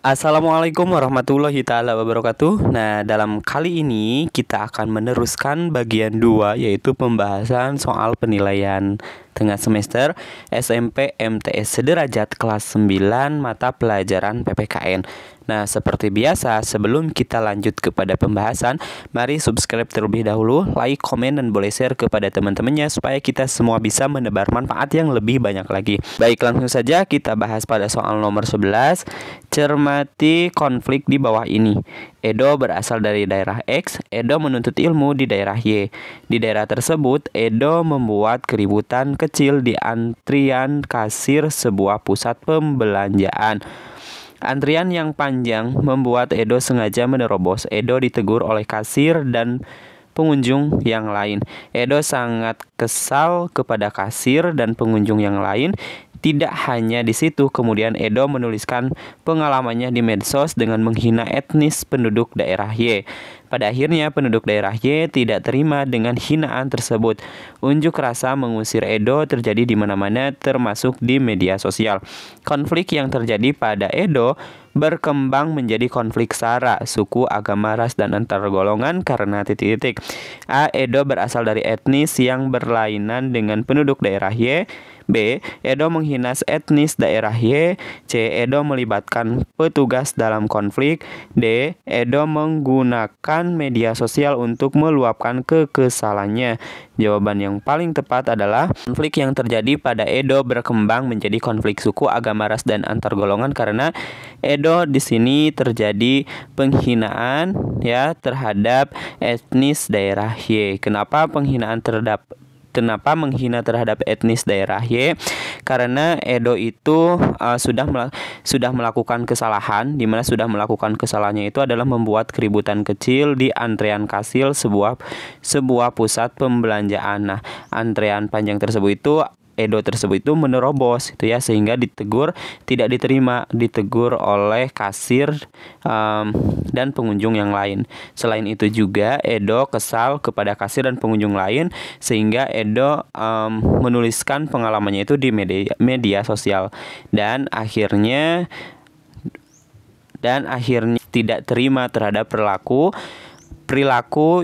Assalamualaikum warahmatullahi taala wabarakatuh. Nah, dalam kali ini kita akan meneruskan bagian 2, yaitu pembahasan soal penilaian tengah semester SMP MTS Sederajat kelas 9 mata pelajaran PPKN. Nah, seperti biasa, sebelum kita lanjut kepada pembahasan, mari subscribe terlebih dahulu, like, komen, dan boleh share kepada teman-temannya supaya kita semua bisa menebar manfaat yang lebih banyak lagi. Baik, langsung saja kita bahas pada soal nomor 11. Cermati konflik di bawah ini. Edo berasal dari daerah X, Edo menuntut ilmu di daerah Y. Di daerah tersebut, Edo membuat keributan kecil di antrian kasir sebuah pusat pembelanjaan. Antrian yang panjang membuat Edo sengaja menerobos. Edo ditegur oleh kasir dan pengunjung yang lain. Edo sangat kesal kepada kasir dan pengunjung yang lain. Tidak hanya di situ, kemudian Edo menuliskan pengalamannya di medsos dengan menghina etnis penduduk daerah Y. Pada akhirnya penduduk daerah Y tidak terima dengan hinaan tersebut. Unjuk rasa mengusir Edo terjadi di mana-mana, termasuk di media sosial. Konflik yang terjadi pada Edo berkembang menjadi konflik sara, suku, agama, ras, dan antar golongan karena titik-titik. A. Edo berasal dari etnis yang berlainan dengan penduduk daerah Y. B. Edo menghina etnis daerah Y. C. Edo melibatkan petugas dalam konflik. D. Edo menggunakan media sosial untuk meluapkan kekesalannya. Jawaban yang paling tepat adalah konflik yang terjadi pada Edo berkembang menjadi konflik suku, agama, ras, dan antar golongan karena Edo di sini terjadi penghinaan terhadap etnis daerah Y. Kenapa menghina terhadap etnis daerah Y? Karena Edo itu sudah melakukan kesalahan, di mana sudah melakukan kesalahannya itu adalah membuat keributan kecil di antrean kasir sebuah pusat pembelanjaan. Nah, antrean panjang tersebut itu Edo tersebut itu menerobos sehingga tidak ditegur oleh kasir dan pengunjung yang lain. Selain itu juga Edo kesal kepada kasir dan pengunjung lain sehingga Edo menuliskan pengalamannya itu di media sosial dan akhirnya tidak terima terhadap perilaku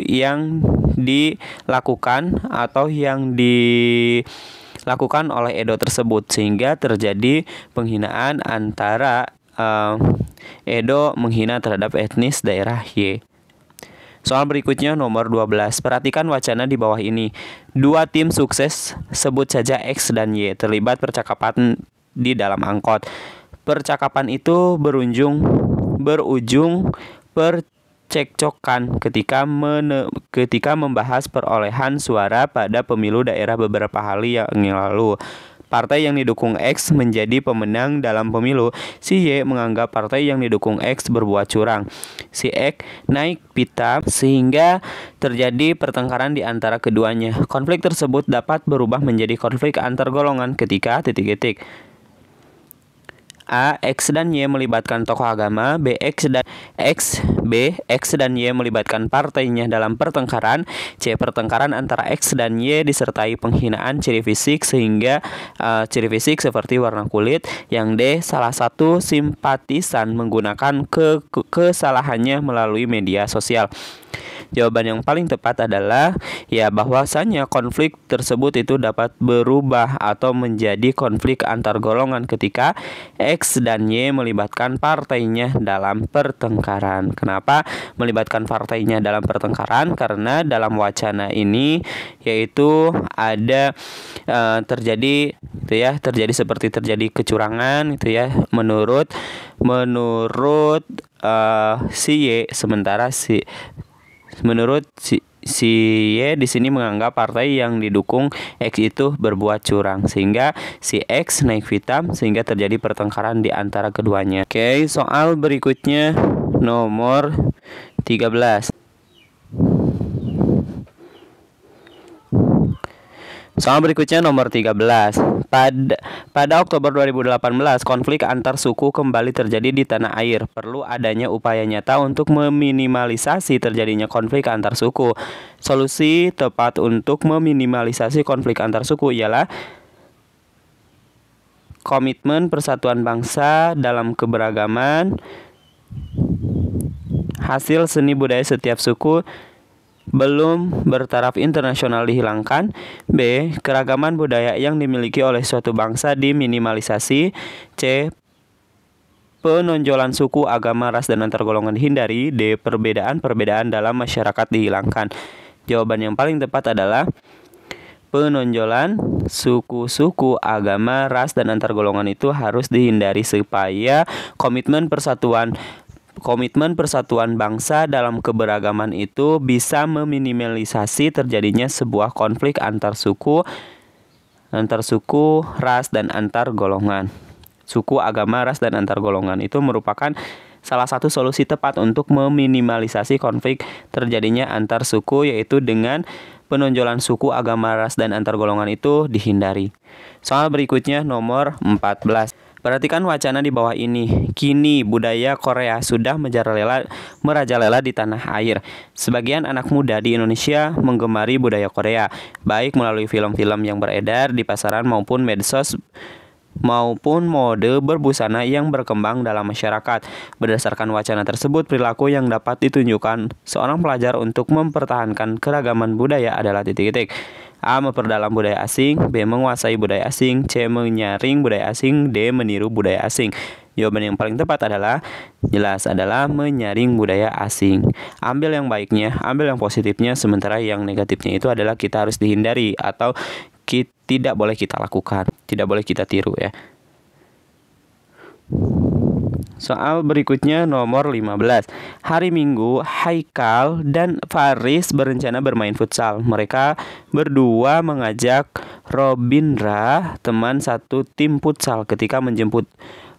yang dilakukan atau yang dilakukan oleh Edo tersebut, sehingga terjadi penghinaan antara Edo menghina terhadap etnis daerah Y. Soal berikutnya nomor 12. Perhatikan wacana di bawah ini. Dua tim sukses, sebut saja X dan Y, terlibat percakapan di dalam angkot. Percakapan itu berujung percekcokan ketika membahas perolehan suara pada pemilu daerah beberapa hari yang lalu. Partai yang didukung X menjadi pemenang dalam pemilu. Si Y menganggap partai yang didukung X berbuat curang. Si X naik pitam sehingga terjadi pertengkaran di antara keduanya. Konflik tersebut dapat berubah menjadi konflik antar golongan ketika titik-titik. A. X dan Y melibatkan tokoh agama. B. X dan Y melibatkan partainya dalam pertengkaran. C. Pertengkaran antara X dan Y disertai penghinaan ciri fisik ciri fisik seperti warna kulit. Yang D. Salah satu simpatisan menggunakan kesalahannya melalui media sosial. Jawaban yang paling tepat adalah bahwasanya konflik tersebut itu dapat berubah atau menjadi konflik antar golongan ketika X dan Y melibatkan partainya dalam pertengkaran. Kenapa melibatkan partainya dalam pertengkaran? Karena dalam wacana ini yaitu ada terjadi seperti terjadi kecurangan menurut si Y, sementara menurut si Y di sini menganggap partai yang didukung X itu berbuat curang, sehingga si X naik pitam sehingga terjadi pertengkaran di antara keduanya. Oke, soal berikutnya nomor 13. Soal berikutnya nomor 13. Pada Oktober 2018, konflik antar suku kembali terjadi di tanah air. Perlu adanya upaya nyata untuk meminimalisasi terjadinya konflik antar suku. Solusi tepat untuk meminimalisasi konflik antar suku ialah komitmen persatuan bangsa dalam keberagaman, hasil seni budaya setiap suku belum bertaraf internasional dihilangkan. B. Keragaman budaya yang dimiliki oleh suatu bangsa diminimalisasi. C. Penonjolan suku, agama, ras, dan antar golongan dihindari. D. Perbedaan-perbedaan dalam masyarakat dihilangkan. Jawaban yang paling tepat adalah penonjolan suku-suku, agama, ras, dan antar golongan itu harus dihindari supaya komitmen persatuan bangsa dalam keberagaman itu bisa meminimalisasi terjadinya sebuah konflik antar suku, ras, dan antar golongan. Suku, agama, ras, dan antar golongan itu merupakan salah satu solusi tepat untuk meminimalisasi konflik terjadinya antar suku, yaitu dengan penonjolan suku, agama, ras, dan antar golongan itu dihindari. Soal berikutnya nomor 14. Perhatikan wacana di bawah ini. Kini budaya Korea sudah merajalela di tanah air. Sebagian anak muda di Indonesia menggemari budaya Korea, baik melalui film-film yang beredar di pasaran maupun medsos maupun mode berbusana yang berkembang dalam masyarakat. Berdasarkan wacana tersebut, perilaku yang dapat ditunjukkan seorang pelajar untuk mempertahankan keragaman budaya adalah titik-titik. A. Memperdalam budaya asing. B. Menguasai budaya asing. C. Menyaring budaya asing. D. Meniru budaya asing. Jawaban yang paling tepat adalah menyaring budaya asing. Ambil yang baiknya, ambil yang positifnya, sementara yang negatifnya itu adalah kita harus dihindari atau tidak boleh kita lakukan, tidak boleh kita tiru ya. Soal berikutnya nomor 15. Hari Minggu, Haikal dan Faris berencana bermain futsal. Mereka berdua mengajak Robindra, teman satu tim futsal. Ketika menjemput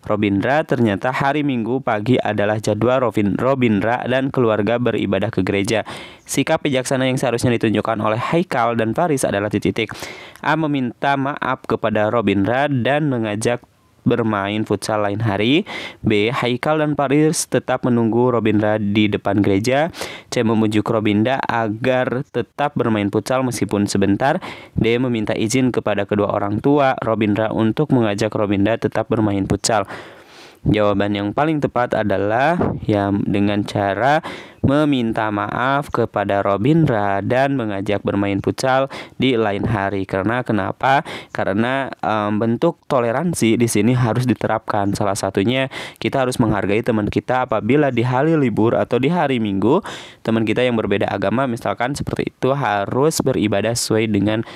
Robindra, ternyata hari Minggu pagi adalah jadwal Robindra dan keluarga beribadah ke gereja. Sikap bijaksana yang seharusnya ditunjukkan oleh Haikal dan Faris adalah titik-titik. A. Meminta maaf kepada Robindra dan mengajak bermain futsal lain hari. B. Haikal dan Faris tetap menunggu Robindra di depan gereja. C. Membujuk Robindra agar tetap bermain futsal meskipun sebentar. D. Meminta izin kepada kedua orang tua Robindra untuk mengajak Robindra tetap bermain futsal. Jawaban yang paling tepat adalah dengan cara meminta maaf kepada Robindra dan mengajak bermain futsal di lain hari. Kenapa? Karena bentuk toleransi di sini harus diterapkan. Salah satunya kita harus menghargai teman kita apabila di hari libur atau di hari Minggu teman kita yang berbeda agama misalkan seperti itu harus beribadah sesuai dengan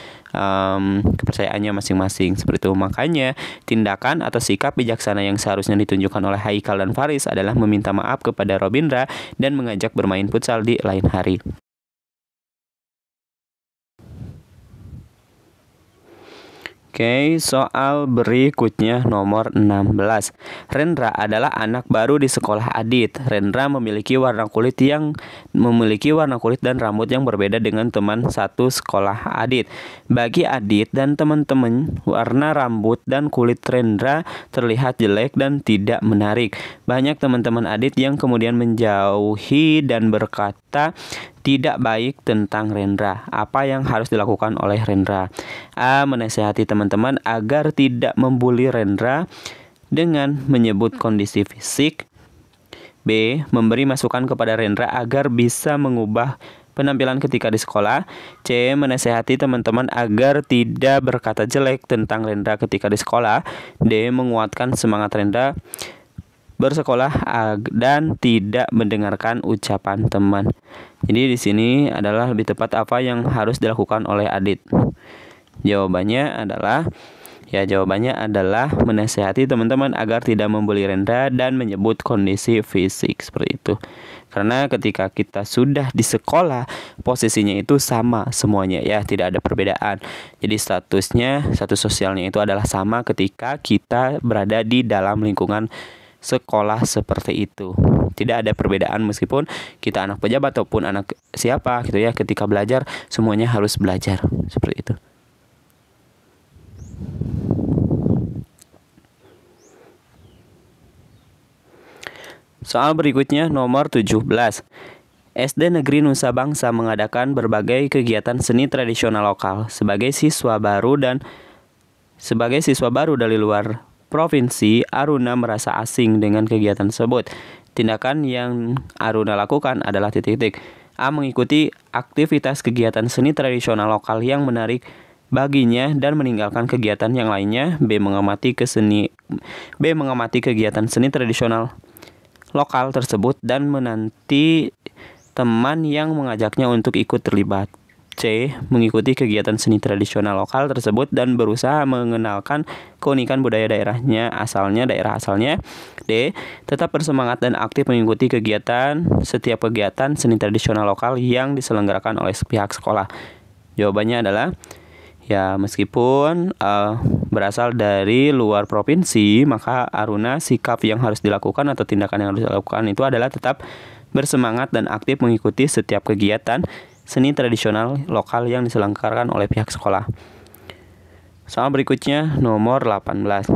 kepercayaannya masing-masing seperti itu. Makanya tindakan atau sikap bijaksana yang seharusnya ditunjukkan oleh Haikal dan Faris adalah meminta maaf kepada Robindra dan mengajak bermain futsal di lain hari. Oke, soal berikutnya nomor 16. Rendra adalah anak baru di sekolah Adit. Rendra memiliki warna kulit dan rambut yang berbeda dengan teman satu sekolah Adit. Bagi Adit dan teman-teman, warna rambut dan kulit Rendra terlihat jelek dan tidak menarik. Banyak teman-teman Adit yang kemudian menjauhi dan berkata tidak baik tentang Rendra. Apa yang harus dilakukan oleh Rendra? A. Menasihati teman-teman agar tidak membuli Rendra dengan menyebut kondisi fisik. B. Memberi masukan kepada Rendra agar bisa mengubah penampilan ketika di sekolah. C. Menasihati teman-teman agar tidak berkata jelek tentang Rendra ketika di sekolah. D. Menguatkan semangat Rendra bersekolah dan tidak mendengarkan ucapan teman. Jadi di sini adalah lebih tepat apa yang harus dilakukan oleh Adit. Jawabannya adalah menasihati teman-teman agar tidak membuli Rendra dan menyebut kondisi fisik seperti itu. Karena ketika kita sudah di sekolah, posisinya itu sama semuanya ya, tidak ada perbedaan. Jadi status sosialnya itu adalah sama ketika kita berada di dalam lingkungan sekolah seperti itu. Tidak ada perbedaan meskipun kita anak pejabat ataupun anak siapa gitu ya, ketika belajar semuanya harus belajar seperti itu. Soal berikutnya nomor 17. SD Negeri Nusa Bangsa mengadakan berbagai kegiatan seni tradisional lokal. Sebagai siswa baru dari luar provinsi, Aruna merasa asing dengan kegiatan tersebut. Tindakan yang Aruna lakukan adalah titik-titik. A. Mengikuti aktivitas kegiatan seni tradisional lokal yang menarik baginya dan meninggalkan kegiatan yang lainnya. B. Mengamati kegiatan seni tradisional lokal tersebut dan menanti teman yang mengajaknya untuk ikut terlibat. C. Mengikuti kegiatan seni tradisional lokal tersebut dan berusaha mengenalkan keunikan budaya daerah asalnya. D. Tetap bersemangat dan aktif mengikuti setiap kegiatan seni tradisional lokal yang diselenggarakan oleh pihak sekolah. Jawabannya adalah ya, meskipun berasal dari luar provinsi, maka Aruna sikap yang harus dilakukan atau tindakan yang harus dilakukan itu adalah tetap bersemangat dan aktif mengikuti setiap kegiatan seni tradisional lokal yang diselenggarakan oleh pihak sekolah. Soal berikutnya nomor 18.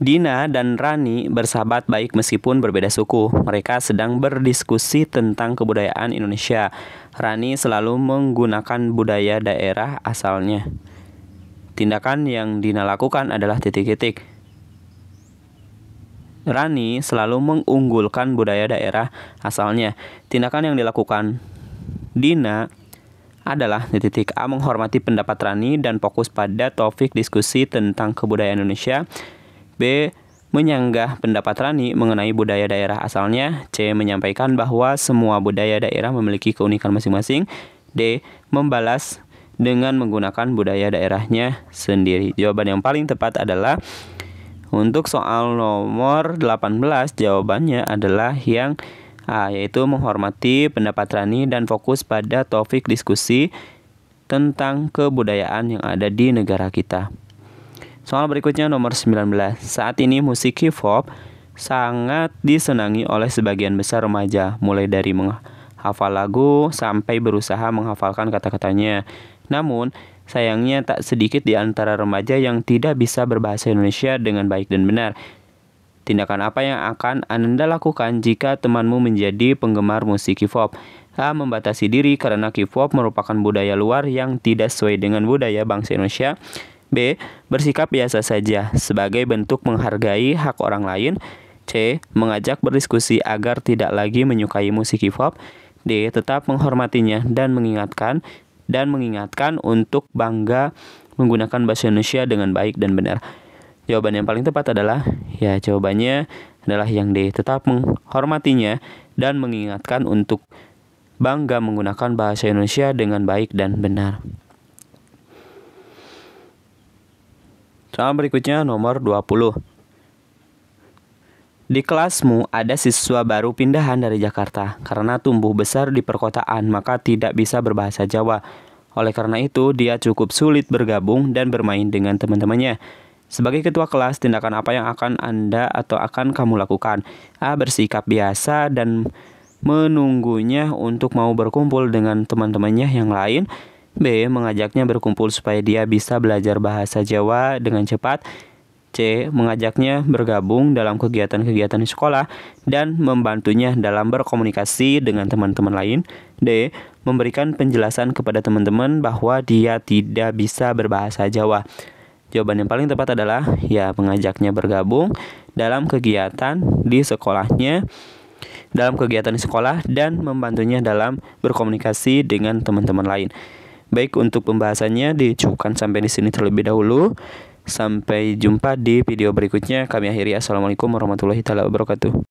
Dina dan Rani bersahabat baik meskipun berbeda suku. Mereka sedang berdiskusi tentang kebudayaan Indonesia. Rani selalu menggunakan budaya daerah asalnya. Tindakan yang Dina lakukan adalah titik-titik. Rani selalu mengunggulkan budaya daerah asalnya. Tindakan yang dilakukan Dina adalah titik-titik. A. Menghormati pendapat Rani dan fokus pada topik diskusi tentang kebudayaan Indonesia. B. Menyanggah pendapat Rani mengenai budaya daerah asalnya. C. Menyampaikan bahwa semua budaya daerah memiliki keunikan masing-masing. D. Membalas dengan menggunakan budaya daerahnya sendiri. Jawaban yang paling tepat adalah untuk soal nomor 18, jawabannya adalah yang A, yaitu menghormati pendapat Rani dan fokus pada topik diskusi tentang kebudayaan yang ada di negara kita. Soal berikutnya nomor 19. Saat ini musik hip hop sangat disenangi oleh sebagian besar remaja, mulai dari menghafal lagu sampai berusaha menghafalkan kata-katanya. Namun, sayangnya tak sedikit di antara remaja yang tidak bisa berbahasa Indonesia dengan baik dan benar. Tindakan apa yang akan Anda lakukan jika temanmu menjadi penggemar musik hip hop? A. Membatasi diri karena hip hop merupakan budaya luar yang tidak sesuai dengan budaya bangsa Indonesia. B. Bersikap biasa saja sebagai bentuk menghargai hak orang lain. C. Mengajak berdiskusi agar tidak lagi menyukai musik hip hop. D. Tetap menghormatinya dan mengingatkan untuk bangga menggunakan bahasa Indonesia dengan baik dan benar. Jawaban yang paling tepat adalah jawabannya adalah yang D. Tetap menghormatinya dan mengingatkan untuk bangga menggunakan bahasa Indonesia dengan baik dan benar. Soal berikutnya nomor 20. Di kelasmu ada siswa baru pindahan dari Jakarta. Karena tumbuh besar di perkotaan, maka tidak bisa berbahasa Jawa. Oleh karena itu, dia cukup sulit bergabung dan bermain dengan teman-temannya. Sebagai ketua kelas, tindakan apa yang akan Anda atau akan kamu lakukan? A. Bersikap biasa dan menunggunya untuk mau berkumpul dengan teman-temannya yang lain. B. Mengajaknya berkumpul supaya dia bisa belajar bahasa Jawa dengan cepat. C. Mengajaknya bergabung dalam kegiatan-kegiatan di sekolah dan membantunya dalam berkomunikasi dengan teman-teman lain. D. Memberikan penjelasan kepada teman-teman bahwa dia tidak bisa berbahasa Jawa. Jawaban yang paling tepat adalah mengajaknya bergabung dalam kegiatan di sekolah dan membantunya dalam berkomunikasi dengan teman-teman lain. Baik, untuk pembahasannya dicukupkan sampai di sini terlebih dahulu. Sampai jumpa di video berikutnya. Kami akhiri. Assalamualaikum warahmatullahi wabarakatuh.